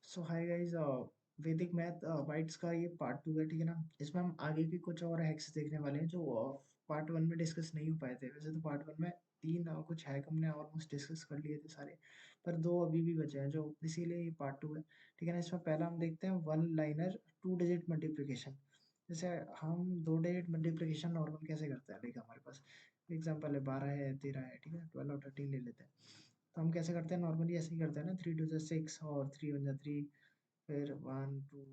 सो hi guys, वैदिक math bytes का ये पार्ट 2 है, ठीक है ना। इसमें हम आगे की कुछ और हैक्स देखने वाले हैं जो पार्ट 1 में डिस्कस नहीं हो पाए थे। वैसे तो पार्ट 1 में तीन कुछ हैक हमने ऑलमोस्ट डिस्कस कर लिए थे सारे, पर दो अभी भी बचे हैं जो इसीलिए ये पार्ट 2 है, ठीक है ना। इसमें पहला हम देखते हैं one liner two digit multiplication. जैसे हम दो डिजिट मल्टीप्लिकेशन नॉर्मल कैसे करते हैं, लाइक हमारे पास एग्जाम्पल है 12 है 13 है, ठीक है, 12 और 13 ले लेते हैं। तो हम कैसे करते हैं, नॉर्मली ऐसे ही करते हैं ना, 3 टू जा 6 और 3 वन जा 3, फिर 1 2,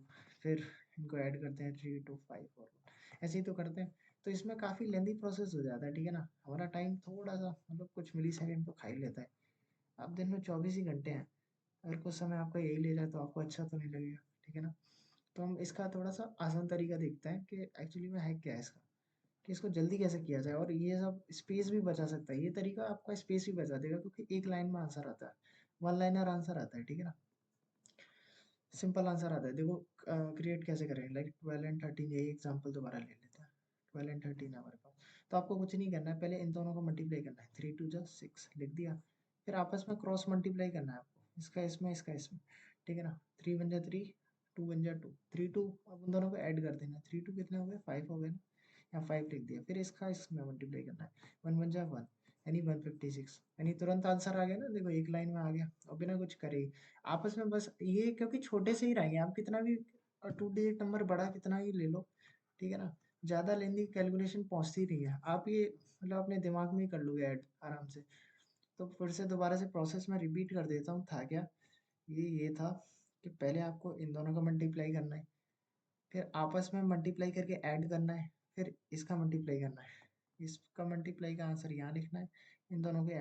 फिर इनको ऐड करते हैं 3 2 5 और 1, ऐसे ही तो करते हैं। तो इसमें काफ़ी लेंदी प्रोसेस हो जाता है, ठीक है ना। हमारा टाइम थोड़ा सा मतलब कुछ मिली सेकेंड तो खा ही लेता है। अब दिन में 24 ही घंटे हैं, अगर कुछ समय आपका यही ले जाए तो आपको अच्छा तो नहीं लगेगा, ठीक है ना। तो हम इसका थोड़ा सा आसान तरीका देखते हैं कि एक्चुअली में है क्या है इसका, कि इसको जल्दी कैसे किया जाए और ये सब स्पेस भी बचा सकता है। ये तरीका आपका स्पेस भी बचा देगा क्योंकि एक लाइन में आंसर आता है, वन लाइनर आंसर आता है, ठीक है ना। सिंपल आंसर आता है। देखो क्रिएट कैसे करें, लाइक 12 एंड 13, यही एग्जांपल दोबारा ले लेते हैं। 12 एंड 13 है हमारे पास, तो आपको कुछ नहीं करना है, पहले इन दोनों को मल्टीप्लाई करना है। 3 टू जा 6 लिख दिया, फिर आपस में क्रॉस मल्टीप्लाई करना है आपको, इसका इसमें, ठीक है ना। 3 वन जा 3, 2 वन जा 2, 3 2, अब उन दोनों को ऐड कर देना। 3 2 कितने हो गए, 5 हो गए ना, यहाँ 5 लिख दिया, फिर इसका इसमें मल्टीप्लाई करना है। 1 वन जा 1 यानी 156, यानी तुरंत आंसर आ गया ना, देखो एक लाइन में आ गया और बिना कुछ करे ही। आपस में बस ये क्योंकि छोटे से ही रहेंगे, आप कितना भी टू डिजिट नंबर बड़ा कितना ही ले लो, ठीक है ना, ज़्यादा लेंदी कैलकुलेशन पहुंचती नहीं है। आप ये मतलब अपने दिमाग में ही कर लोगे ऐड आराम से। तो फिर से दोबारा से प्रोसेस में रिपीट कर देता हूँ, था क्या, ये था कि पहले आपको इन दोनों का मल्टीप्लाई करना है, फिर आपस में मल्टीप्लाई करके ऐड करना है, फिर इसका मल्टीप्लाई करना है, इसका मल्टीप्लाई का आंसर यहाँ लिखना है, इन दोनों के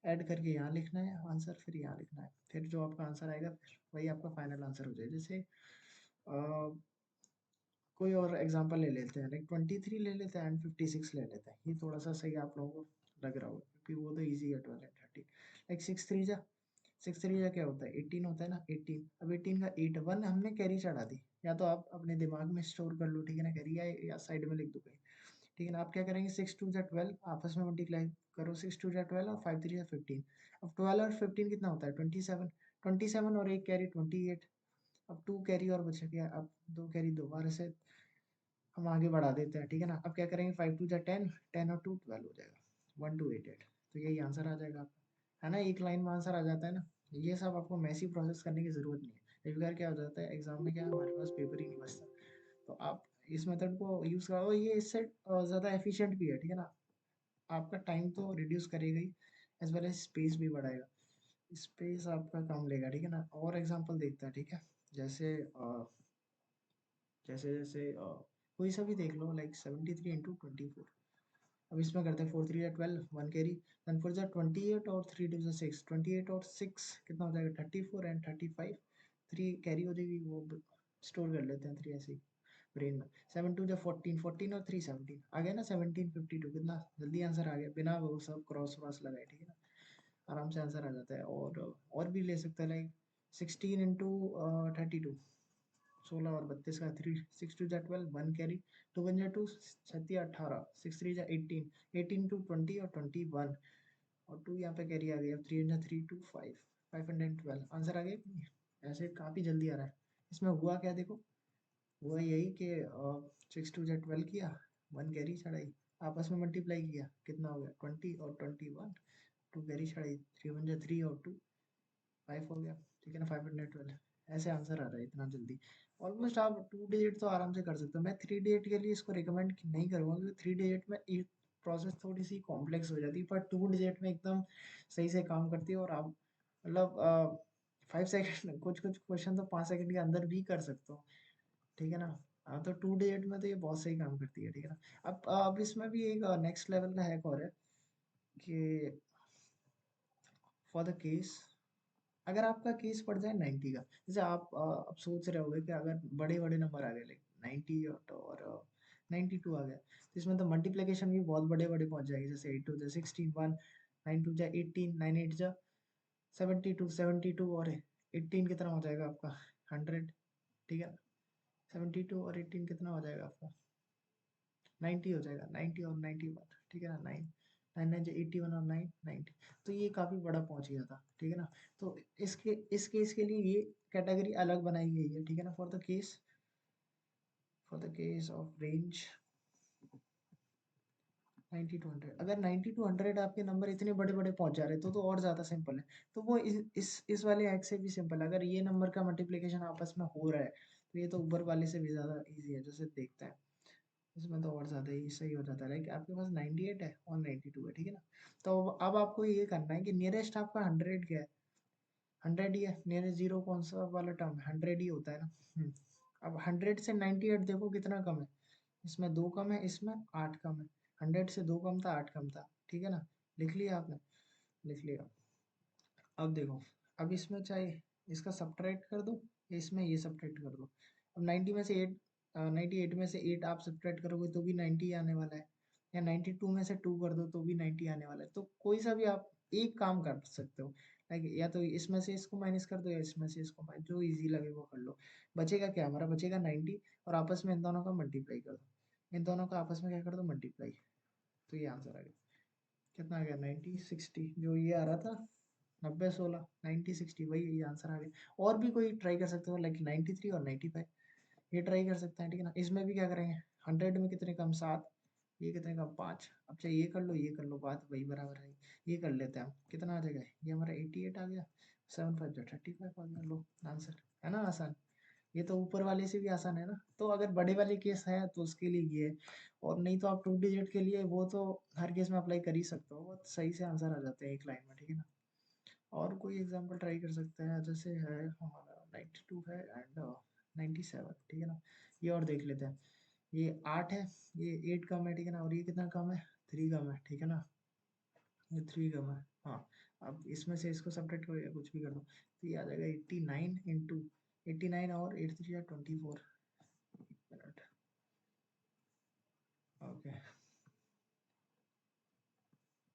ऐड करके यहाँ लिखना है आंसर, फिर यहाँ लिखना है, फिर जो आपका आंसर आएगा फिर वही आपका फाइनल आंसर हो जाए। जैसे कोई और एग्जांपल ले लेते हैं, लाइक 23 ले लेते हैं एंड 56 ले लेते हैं। ये थोड़ा सा सही आप लोगों को लग रहा होगा क्योंकि वो तो ईजी है। 12 एंड 30, लाइक 6 3 जा क्या होता है, 18 होता है ना। 18, अब 18 का 8 1 हमने कैरी चढ़ा दी, या तो आप अपने दिमाग में स्टोर कर लो, ठीक है ना, कैरी, या साइड में लिख दो कहीं, ठीक है ना। आप क्या करेंगे, 6 2 जा 12, आपस में मल्टीप्लाई करो, 6 2 जा 12 और 5 3 जा 15। अब 12 और 15 कितना होता है, 27, 27 और एक कैरी 28। अब 2 कैरी और बच गया, अब 2 कैरी दोबारा से हम आगे बढ़ा देते हैं, ठीक है ना। अब क्या करेंगे, 5 2 जा 10, 10 और 2 12 हो जाएगा, 1288। तो यही आंसर आ जाएगा आपका, है ना, एक लाइन में आंसर आ जाता है ना। ये सब आपको मैसी प्रोसेस करने की जरूरत नहीं है। कई बार क्या हो जाता है एग्जाम में, क्या हमारे पास पेपर ही नहीं बचता, तो आप इस मेथड को यूज करो, ये इससे ज़्यादा एफिशिएंट भी है, ठीक है ना। आपका टाइम तो रिड्यूस करेगा ही, एज वेल एज स्पेस भी बढ़ाएगा, स्पेस आपका कम लेगा, ठीक है ना। और एग्जांपल देखते हैं, ठीक है। जैसे कोई सा भी देख लो, लाइक 73 इंटू 24। अब इसमें करते हैं 4 3 या 12, 1 कैरी, 1 4 जा 28 और 3 2 जा 6, 28 और 6 कितना हो जाएगा, 34 एंड 35, 3 कैरी हो जाएगी, वो स्टोर कर लेते हैं 3 ऐसे ही ब्रेन में। 7 2 जा 14, 14 और 3 17 आ गया ना, 17 52, कितना जल्दी आंसर आ गया बिना वो सब क्रॉस क्रॉस लगाए, ठीक है ना। आराम से आंसर आ जाता है। और भी ले सकते हैं, लाइक 16 इंटू 32, 16 और 32 का 3, 6 2 जा 12, 1 कैरी, 2 1 जा 2, 36 18, 6 3 जा 18, 18 टू 20 और 21 और 2 यहाँ पे कैरी आ गई। अब 3 1 जा 3 2 5, 512 आंसर आ गया कि नहीं? ऐसे काफ़ी जल्दी आ रहा है। इसमें हुआ क्या देखो, हुआ यही कि 6 2 जा 12 किया, 1 कैरी चढ़ाई, आपस में मल्टीप्लाई किया, कितना हो गया 20 और 21, 2 कैरी चढ़ाई, 3 1 जा 3 और 2 5 हो गया, ठीक है ना, 512। ऐसे आंसर आ रहा है इतना जल्दी। ऑलमोस्ट आप 2 डिजिट तो आराम से कर सकते हो। मैं 3 डिजिट के लिए इसको रिकमेंड नहीं करूँगा क्योंकि 3 डिजिट में ये प्रोसेस थोड़ी सी कॉम्प्लेक्स हो जाती है, पर 2 डिजिट में एकदम सही से काम करती है। और आप मतलब 5 सेकेंड कुछ कुछ क्वेश्चन तो 5 सेकेंड के अंदर भी कर सकते हो, ठीक है ना। हाँ, तो 2 डिजिट में तो ये बहुत सही काम करती है, ठीक है ना। अब इसमें भी एक नेक्स्ट लेवल का हैक और है कि फॉर द केस, अगर आपका केस पड़ जाए 90 का, जैसे आप सोच रहे होगे कि अगर बड़े बड़े नंबर आ गए, लाइक 90 और 92 आ गया, तो इसमें तो मल्टीप्लिकेशन भी बहुत बड़े बड़े पहुंच जाएंगे, जैसे 8 2 जा 16 1, 9 2 जा 18, 9 8 जा 72, 72 और 18 कितना हो जाएगा आपका 100, ठीक है। 72 और 18 कितना हो जाएगा आपका 90 हो जाएगा, 90 और 91, ठीक है ना। 9 9 9 जो 81 और 9 90। तो ये काफ़ी बड़ा पहुंच गया था, ठीक है ना। तो इस केस के लिए ये कैटेगरी अलग बनाई गई है, ठीक है ना। For the case of range 90 to 100, अगर 90 टू 100 आपके नंबर इतने बड़े बड़े पहुंच जा रहे तो और ज़्यादा सिंपल है। तो वो इस वाले हैक से भी सिंपल है। अगर ये नंबर का मल्टीप्लिकेशन आपस में हो रहा है तो ये तो ऊपर वाले से भी ज़्यादा इजी है, जैसे देखते हैं। इसमें तो और ज़्यादा ही सही हो जाता है, लाइक आपके पास 98 है और 92 है, ठीक है ना। तो अब आपको ये करना है कि नियरेस्ट आपका 100 क्या है, 100 ही है। नियरेस्ट जीरो कौन सा वाला टर्म है, 100 ही होता है ना। अब 100 से 98 देखो कितना कम है, इसमें 2 कम है, इसमें 8 कम है। 100 से 2 कम था, 8 कम था, ठीक है ना। लिख लिया आपने, लिख लिया। अब देखो, अब इसमें चाहे इसका सब्ट्रैक्ट कर दो, इसमें ये सब्ट्रैक्ट कर दो। अब 90 में से 8, 98 में से 8 आप सब्ट्रैक्ट करोगे तो भी 90 आने वाला है, या 92 में से 2 कर दो तो भी 90 आने वाला है। तो कोई सा भी आप एक काम कर सकते हो, लाइक या तो इसमें से इसको माइनस कर दो या इसमें से इसको माइनस, जो इजी लगे वो कर लो। बचेगा क्या हमारा, बचेगा 90, और आपस में इन दोनों का मल्टीप्लाई कर दो, इन दोनों का आपस में क्या कर दो, मल्टीप्लाई। तो ये आंसर आ गया, कितना आ गया, 90 60, जो ये आ रहा था 90 16 90 60, वही ये आंसर आ गया। और भी कोई ट्राई कर सकते हो, लाइक 93 और 95, ये ट्राई कर सकते हैं, ठीक है ना। इसमें भी क्या करेंगे, 100 में कितने कम 7, ये कितने कम 5। अब चाहे ये कर लो ये कर लो, बात वही बराबर है। ये कर लेते हैं हम, कितना आ जाएगा, ये हमारा 88 आ गया, 7 5 जो 35 आ गया, लो आंसर। है ना आसान, ये तो ऊपर वाले से भी आसान है ना। तो अगर बड़े वाले केस है तो उसके लिए ये है, और नहीं तो आप 2 डिजिट के लिए वो तो हर केस में अप्लाई कर ही सकते हो, बहुत सही से आंसर आ जाते हैं एक लाइन में, ठीक है ना। और कोई एग्जांपल ट्राई कर सकते हैं, जैसे है हमारा 92 है एंड 97, ठीक है ना। ये और देख लेते हैं, ये 8 है, ये 8 कम है, ठीक है ना, और ये कितना कम है, 3 कम है, ठीक है ना। ये 3 कम है, हाँ। अब इसमें से इसको सब्ट्रैक्ट करो या कुछ भी कर दो, तो ये आ जाएगा 89 इंटू 89, और 8 3 या 24 मिनट, ओके।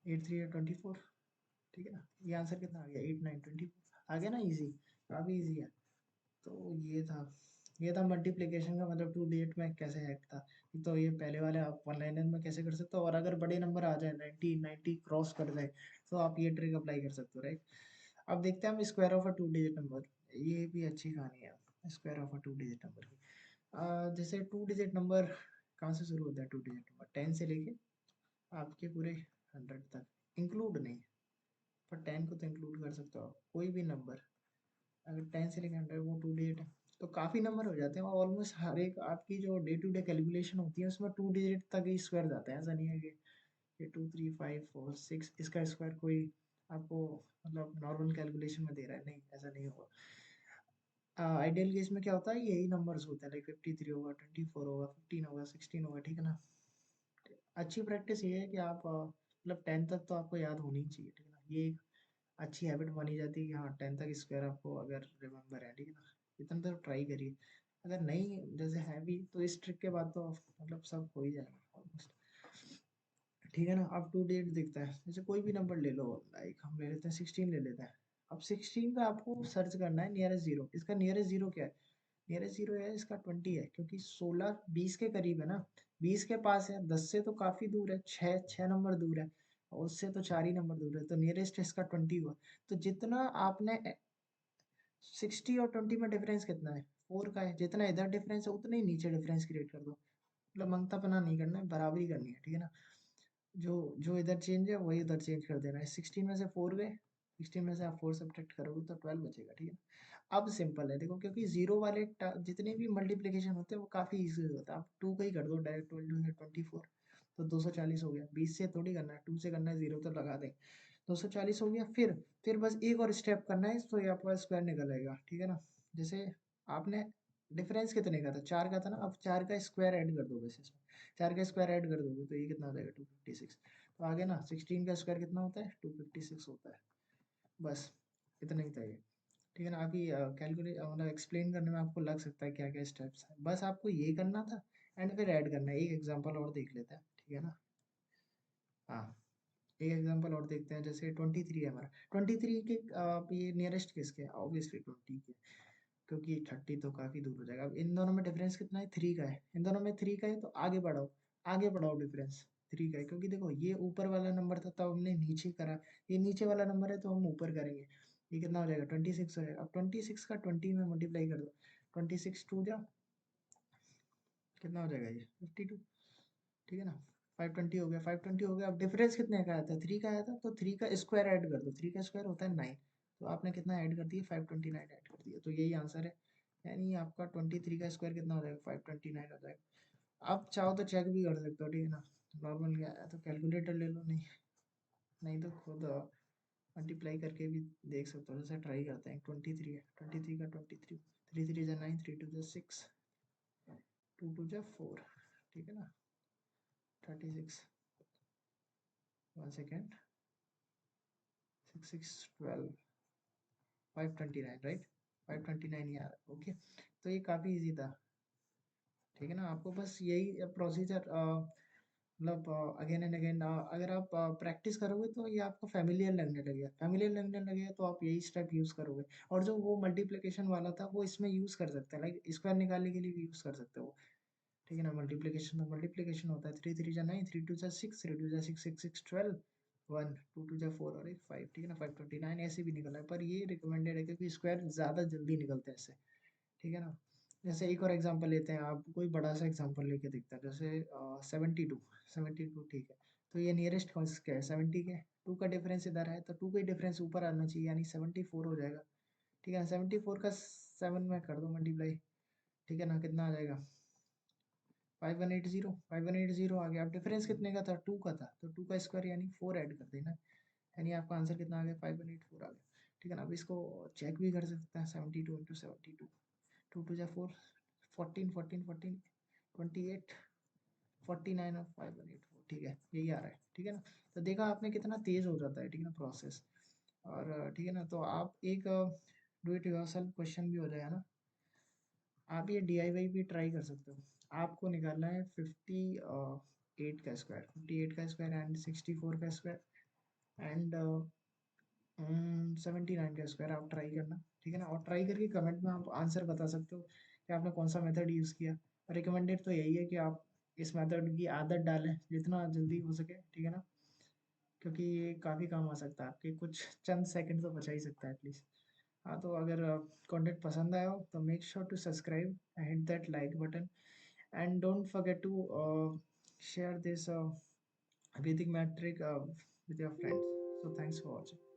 8 3 या 24, ठीक है ना। ये आंसर कितना आ गया, 8 9 24 आ गया ना, इजी, काफ़ी इजी है। तो ये था मल्टीप्लिकेशन का मतलब 2 डिजिट में कैसे हैक था। तो ये पहले वाले आप वन लाइनर में कैसे कर सकते हो, और अगर बड़े नंबर आ जाए 90 क्रॉस कर जाए तो आप ये ट्रिक अप्लाई कर सकते हो, राइट। अब देखते हैं हम square of a 2 digit number, ये भी अच्छी कहानी है square of a 2 digit number की। जैसे 2 डिजिट नंबर कहाँ से शुरू होता है, 2 डिजिट नंबर 10 से लेके आपके पूरे 100 तक, इंक्लूड नहीं, पर 10 को तो इंक्लूड कर सकते हो आप, कोई भी नंबर अगर 10 से लेकर 100 वो 2 डिजिट है। तो काफ़ी नंबर हो जाते हैं, और ऑलमोस्ट हर एक आपकी जो डे टू डे कैलकुलेशन होती है उसमें 2 डिजिट तक ही स्क्वायर जाता है। ऐसा नहीं है कि ये 2 3 5 4 6 इसका स्क्वायर कोई आपको मतलब नॉर्मल कैलकुलेशन में दे रहा है, नहीं ऐसा नहीं होगा। आइडियल केस में क्या होता है, यही नंबर्स होते हैं, लाइक 53 होगा, 24 होगा, 15 होगा, 16 होगा, ठीक है ना। अच्छी प्रैक्टिस ये है कि आप मतलब 10 तक तो आपको याद होनी ही चाहिए, ठीक है ना। ये एक अच्छी हैबिट बनी जाती है कि हाँ 10 तक स्क्वायर आपको अगर रिमेम्बर है, ठीक है ना। इतना तो ट्राई करिए, अगर नहीं जैसे है भी तो इस ट्रिक के बाद तो मतलब सब हो ही जाएगा ऑलमोस्ट, ठीक है ना। अब 2 डिजिट दिखता है, जैसे कोई भी नंबर ले लो, लाइक हम ले लेते हैं 16 ले लेते हैं। अब 16 का आपको सर्च करना है नियरेस्ट जीरो, इसका नियरेस्ट जीरो क्या है, नियरेस्ट जीरो है इसका 20 है, क्योंकि 16 20 के करीब है ना, 20 के पास है, 10 से तो काफी दूर है, 6 नंबर दूर है, और उससे तो 4 ही नंबर दूर है, तो नियरेस्ट इसका 20 हुआ। तो जितना आपने 60 और 20 में डिफरेंस कितना है, 4 का है, जितना इधर डिफरेंस है उतना ही नीचे डिफरेंस क्रिएट कर दो। मतलब मंगतापना नहीं करना है, बराबरी करनी है, ठीक है ना। जो जो इधर चेंज है वही उधर चेंज कर देना है। 16 में से 4 गए, 16 में से आप 4 सब्ट्रैक्ट करोगे तो 12 बचेगा, ठीक है। अब सिंपल है देखो, क्योंकि जीरो वाले जितने भी मल्टीप्लिकेशन होते हैं वो काफ़ी इजी होता है। आप 2 का ही कर दो डायरेक्ट, 12 24, तो 240 हो गया। 20 से थोड़ी करना है, 2 से करना है, जीरो तो लगा दें, 240 हो गया। फिर बस एक और स्टेप करना है, तो ये आपका स्क्वायर निकल आएगा, ठीक है ना। जैसे आपने डिफरेंस कितने का था, 4 का था ना, अब 4 का स्क्वायर ऐड कर दो बस इसमें, 4 का स्क्वायर ऐड कर दोगे तो ये कितना आ जाएगा, 256। तो आगे ना 16 का स्क्वायर कितना होता है, 256 होता है। बस इतना ही था ये, ठीक है ना। अभी कैलकुलेट मतलब एक्सप्लेन करने में आपको लग सकता है क्या क्या स्टेप्स है, बस आपको ये करना था एंड फिर ऐड करना है। एक एग्जांपल और देख लेते हैं, ठीक है ना। हाँ, एक एग्जांपल और देखते हैं, जैसे 23 है हमारा, 23 के ये नियरेस्ट किसके है, ऑब्वियसली 20 के, क्योंकि 30 तो काफ़ी दूर हो जाएगा। अब इन दोनों में डिफरेंस कितना है, 3 का है, इन दोनों में 3 का है, तो आगे बढ़ाओ, आगे बढ़ाओ डिफरेंस 3 का है, क्योंकि देखो ये ऊपर वाला नंबर था तब हमने नीचे करा, ये नीचे वाला नंबर है तो हम ऊपर करेंगे। ये कितना हो जाएगा, 26 हो जाएगा। अब 26 का 20 में मल्टीप्लाई कर दो, 26 टू जा कितना हो जाएगा, ये 52, ठीक है ना। 520 हो गया, 520 हो गया। अब डिफरेंस कितने का आया था, 3 का आया था, तो 3 का स्क्वायर ऐड कर दो, 3 का स्क्वायर होता है 9, तो आपने कितना ऐड कर दिया, 529 ऐड कर दिया, तो यही आंसर है। यानी आपका 23 का स्क्वायर कितना हो जाएगा, 529 हो जाएगा। आप चाहो तो चेक भी कर सकते हो, ठीक है ना। नॉर्मल क्या है तो कैलकुलेटर ले लो, नहीं नहीं तो खुद मल्टीप्लाई करके भी देख सकते हो। जैसे ट्राई करते हैं, 23 है, 23 का 23, 3 3 जा 9, 3 2 जा 6, 2 2 जा 4, ठीक है ना। 36, 1 सेकेंड, 6 6 12, 529, राइट, 529 यार, ओके। तो ये काफ़ी इजी था, ठीक है ना। आपको बस यही प्रोसीजर मतलब अगेन एंड अगेन अगर आप प्रैक्टिस करोगे तो ये आपको फैमिलियर लगने लगेगा, फैमिलियर लगने लगेगा तो आप यही स्टेप यूज़ करोगे। और जो वो मल्टीप्लिकेशन वाला था वो इसमें यूज़ कर सकते हैं, लाइक स्क्वायर निकालने के लिए भी यूज़ कर सकते हो, ठीक है ना। मल्टीप्लिकेशन तो मल्टीप्लिकेशन होता है, 3 3 जा 9, 3 2 जा 6, 3 2 जा 6 6 6 12, 1 2 2 जा 4 और एक 5, ठीक है ना। 529 ऐसे भी निकला है, पर ये रिकमेंडेड है क्योंकि स्क्वायर ज़्यादा जल्दी निकलते हैं इससे, ठीक है ना। जैसे एक और एग्जांपल लेते हैं, आप कोई बड़ा सा एग्जांपल लेके देखते हैं, जैसे 72, 72, ठीक है। तो ये नियरेस्ट कौन क्या है, 70 के, 2 का डिफरेंस इधर है तो 2 का ही डिफरेंस ऊपर आना चाहिए, यानी 74 हो जाएगा, ठीक है। 74 का 7 में कर दो मल्टीप्लाई, ठीक है ना, कितना आ जाएगा, 5180, 5180 आ गया। अब डिफरेंस कितने का था, 2 का था, तो 2 का स्क्वायर यानी 4 ऐड कर देना, यानी आपका आंसर कितना आ गया, 5184 आ गया, ठीक है ना। अब इसको चेक भी कर सकते हैं, 72 इंटू 72, 2 2 जा 4, 14 14 14, 28, 49 और 5184, ठीक है, यही आ रहा है, ठीक है ना। तो देखा आपने कितना तेज हो जाता है, ठीक है ना, प्रोसेस। और ठीक है ना, तो आप एक डू इट योरसेल्फ क्वेश्चन भी हो जाएगा ना, आप ये DIY भी ट्राई कर सकते हो। आपको निकालना है 58 का स्क्वायर, 58 का स्क्वायर एंड 64 का स्क्वायर एंड 79 का स्क्वायर, आप ट्राई करना, ठीक है ना। और ट्राई करके कमेंट में आप आंसर बता सकते हो कि आपने कौन सा मेथड यूज़ किया। रिकमेंडेड तो यही है कि आप इस मेथड की आदत डालें जितना जल्दी हो सके, ठीक है ना, क्योंकि ये काफ़ी काम आ सकता है, आपके कुछ चंद सेकंड तो बचा ही सकता है एटलीस्ट। हाँ, तो अगर कंटेंट पसंद आया हो तो make sure to subscribe, hit that like button and don't forget to share this Vedic math trick with your friends. So thanks for watching.